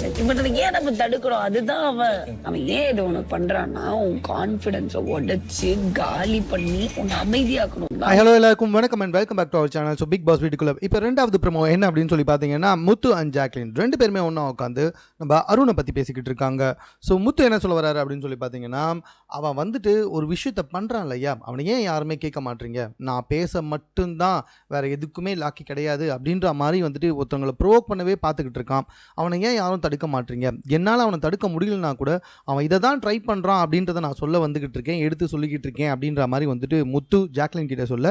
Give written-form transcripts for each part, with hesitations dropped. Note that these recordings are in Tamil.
பட் அதை ஏன் நம்ம தடுக்கிறோம்? அதுதான் அவன் ஏன் இதை உனக்கு பண்றான்னா உன் கான்பிடன்ஸை உடைச்சு காலி பண்ணி உன்னை அமைதியாக்கணும். ஹலோ எல்லாருக்கும் வணக்கம் and welcome back to our channel. So Bigg Boss வீட்டுக்குள்ள இப்போ ரெண்டாவது ப்ரோமோ என்ன அப்படின்னு சொல்லி பார்த்தீங்கன்னா, முத்து அண்ட் ஜாக்லின் ரெண்டு பேருமே ஒன்றா உட்காந்து நம்ம அருணை பற்றி பேசிக்கிட்டு இருக்காங்க. ஸோ முத்து என்ன சொல்ல வராரு அப்படின்னு சொல்லி பார்த்தீங்கன்னா, அவன் வந்துட்டு ஒரு விஷயத்த பண்ணுறான் இல்லையா, அவனை ஏன் யாருமே கேட்க மாட்டீங்க, நான் பேச மட்டும்தான் வேற எதுக்குமே லாக்கி கிடையாது அப்படின்ற மாதிரி வந்துட்டு ஒருத்தவங்களை ப்ரோவோக் பண்ணவே பார்த்துக்கிட்டு இருக்கான். அவனை ஏன் யாரும் தடுக்க மாட்டீங்க? என்னால் அவனை தடுக்க முடியலனா கூட அவன் இதை தான் ட்ரை பண்ணுறான் அப்படின்றத நான் சொல்ல வந்துக்கிட்டு இருக்கேன், எடுத்து சொல்லிக்கிட்டு இருக்கேன் அப்படின்ற மாதிரி வந்துட்டு முத்து ஜாக்லின் கிட்ட சொல்ல,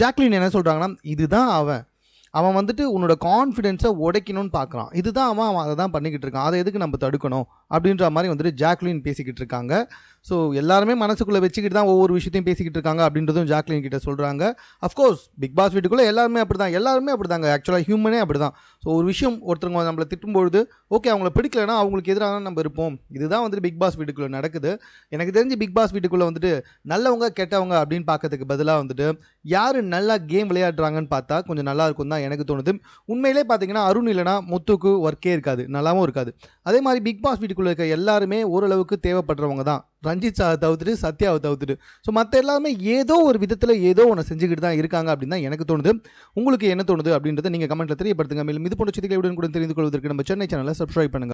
ஜாக்லின் என்ன சொல்கிறாங்கன்னா, இதுதான் அவன் வந்துட்டு உன்னோட கான்ஃபிடென்ஸை உடைக்கணும்னு பார்க்குறான், இதுதான் அவன் அதை தான் பண்ணிக்கிட்டு இருக்கான், அதை எதுக்கு நம்ம தடுக்கணும் அப்படின்ற மாதிரி வந்துட்டு ஜாக்லின் பேசிக்கிட்டு இருக்காங்க. ஸோ எல்லாருமே மனசுக்குள்ளே வச்சுக்கிட்டு தான் ஒவ்வொரு விஷயத்தையும் பேசிக்கிட்டு இருக்காங்க அப்படின்றதும் ஜாக்லின் கிட்ட சொல்கிறாங்க. அஃப்கோர்ஸ் பிக் பாஸ் வீட்டுக்குள்ளே எல்லாருமே அப்படி தாங்க, ஆக்சுவலாக ஹியூமனே அப்படி தான். ஸோ ஒரு விஷயம் ஒருத்தவங்க நம்மளை திட்டும்பொழுது ஓகே அவங்கள பிடிக்கலன்னா அவங்களுக்கு எதிராக நம்ம இருப்போம். இதுதான் வந்துட்டு பிக் பாஸ் வீட்டுக்குள்ளே நடக்குது. எனக்கு தெரிஞ்சு பிக் பாஸ் வீட்டுக்குள்ளே வந்துட்டு நல்லவங்க கெட்டவங்க அப்படின்னு பார்க்கறதுக்கு பதிலாக வந்துட்டு யார் நல்லா கேம் விளையாடுறாங்கன்னு பார்த்தா கொஞ்சம் நல்லா இருக்கும் தான் எனக்கு தோணுது. உண்மையிலே பார்த்தீங்கன்னா அருண் இல்லைனா முத்துக்கு ஒர்க்கே இருக்காது, நல்லாவும் இருக்காது. அதே மாதிரி பிக் பாஸ் வீட்டுக்குள்ளே இருக்க எல்லாருமே ஓரளவுக்கு தேவைப்படுறவங்க தான், ரஞ்சித் சாவை தவிர்த்துட்டு சத்யாவை தவிர்த்துட்டு. ஸோ மற்ற எல்லாருமே ஏதோ ஒரு விதத்தில் ஏதோ ஒன்று செஞ்சுக்கிட்டு தான் இருக்காங்க அப்படின்னு தான் எனக்கு தோணுது. உங்களுக்கு என்ன தோணுது அப்படின்றத நீங்கள் கமெண்ட்டில் தெரியப்படுத்துங்க. மேலும் இது போன்ற செய்திகளை உடனுக்குடன் தெரிந்து கொள்வதற்கு நம்ம சென்னை சேனலை சப்ஸ்கிரைப் பண்ணுங்கள்.